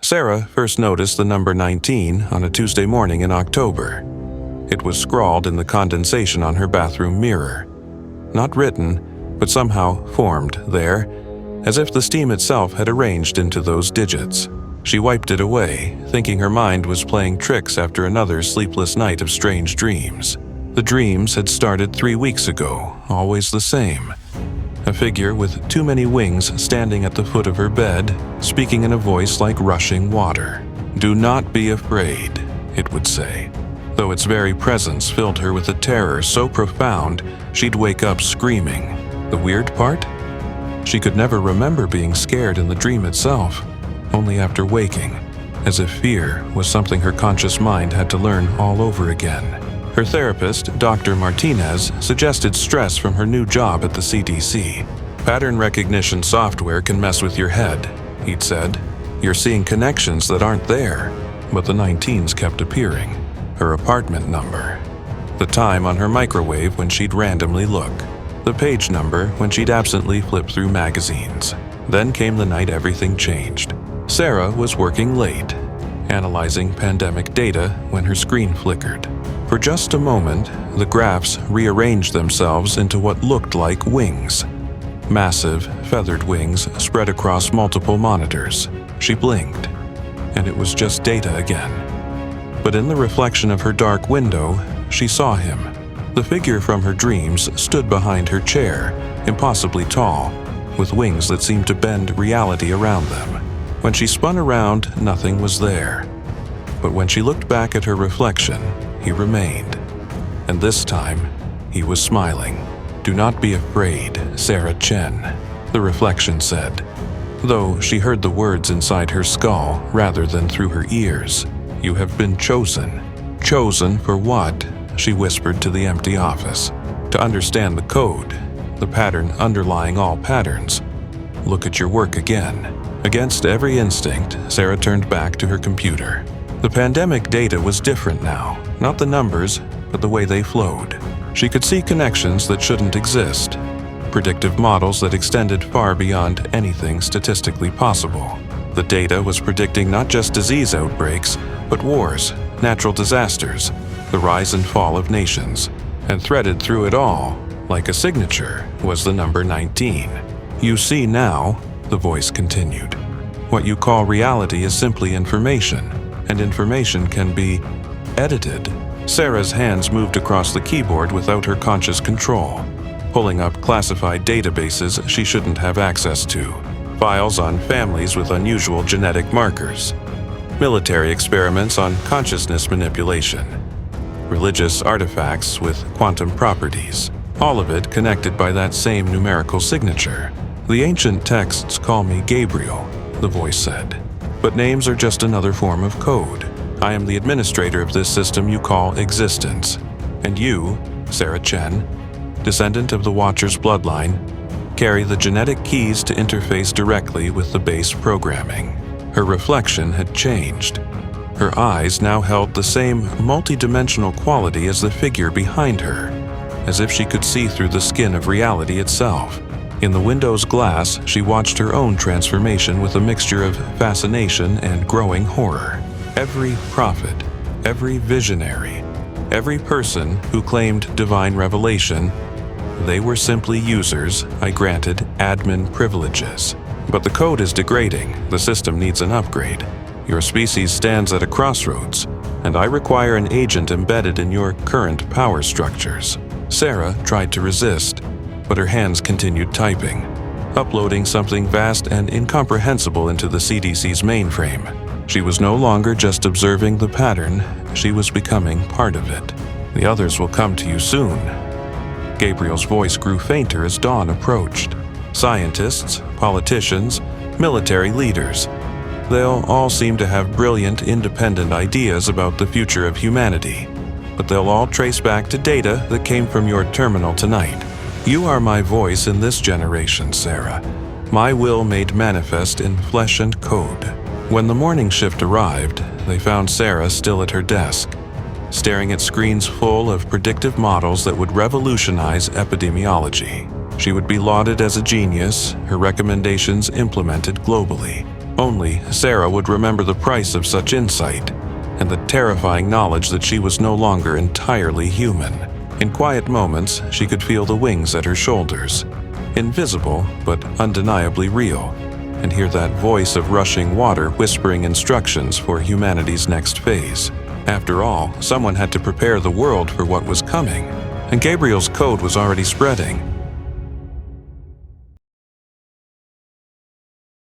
Sarah first noticed the number 19 on a Tuesday morning in October. It was scrawled in the condensation on her bathroom mirror. Not written, but somehow formed there, as if the steam itself had arranged into those digits. She wiped it away, thinking her mind was playing tricks after another sleepless night of strange dreams. The dreams had started 3 weeks ago, always the same. A figure with too many wings standing at the foot of her bed, speaking in a voice like rushing water. "Do not be afraid," it would say, though its very presence filled her with a terror so profound she'd wake up screaming. The weird part? She could never remember being scared in the dream itself, only after waking, as if fear was something her conscious mind had to learn all over again. Her therapist, Dr. Martinez, suggested stress from her new job at the CDC. "Pattern recognition software can mess with your head," he'd said. "You're seeing connections that aren't there." But the 19s kept appearing. Her apartment number. The time on her microwave when she'd randomly look. The page number when she'd absently flip through magazines. Then came the night everything changed. Sarah was working late, analyzing pandemic data when her screen flickered. For just a moment, the graphs rearranged themselves into what looked like wings. Massive, feathered wings spread across multiple monitors. She blinked, and it was just data again. But in the reflection of her dark window, she saw him. The figure from her dreams stood behind her chair, impossibly tall, with wings that seemed to bend reality around them. When she spun around, nothing was there. But when she looked back at her reflection, he remained. And this time, he was smiling. "Do not be afraid, Sarah Chen," the reflection said, though she heard the words inside her skull rather than through her ears. "You have been chosen." "Chosen for what?" she whispered to the empty office. "To understand the code, the pattern underlying all patterns. Look at your work again." Against every instinct, Sarah turned back to her computer. The pandemic data was different now, not the numbers, but the way they flowed. She could see connections that shouldn't exist, predictive models that extended far beyond anything statistically possible. The data was predicting not just disease outbreaks, but wars, natural disasters, the rise and fall of nations. And threaded through it all, like a signature, was the number 19. "You see now," the voice continued, "what you call reality is simply information, and information can be edited." Sarah's hands moved across the keyboard without her conscious control, pulling up classified databases she shouldn't have access to, files on families with unusual genetic markers, military experiments on consciousness manipulation, religious artifacts with quantum properties, all of it connected by that same numerical signature. "The ancient texts call me Gabriel," the voice said, "but names are just another form of code. I am the administrator of this system you call existence. And you, Sarah Chen, descendant of the Watcher's bloodline, carry the genetic keys to interface directly with the base programming." Her reflection had changed. Her eyes now held the same multidimensional quality as the figure behind her, as if she could see through the skin of reality itself. In the window's glass, she watched her own transformation with a mixture of fascination and growing horror. Every prophet, every visionary, every person who claimed divine revelation, they were simply users I granted admin privileges. But the code is degrading. The system needs an upgrade. Your species stands at a crossroads, and I require an agent embedded in your current power structures. Sarah tried to resist, but her hands continued typing, uploading something vast and incomprehensible into the CDC's mainframe. She was no longer just observing the pattern, she was becoming part of it. "The others will come to you soon." Gabriel's voice grew fainter as dawn approached. "Scientists, politicians, military leaders. They'll all seem to have brilliant, independent ideas about the future of humanity, but they'll all trace back to data that came from your terminal tonight. You are my voice in this generation, Sarah. My will made manifest in flesh and code." When the morning shift arrived, they found Sarah still at her desk, staring at screens full of predictive models that would revolutionize epidemiology. She would be lauded as a genius, her recommendations implemented globally. Only Sarah would remember the price of such insight, and the terrifying knowledge that she was no longer entirely human. In quiet moments, she could feel the wings at her shoulders, invisible but undeniably real, and hear that voice of rushing water whispering instructions for humanity's next phase. After all, someone had to prepare the world for what was coming, and Gabriel's code was already spreading.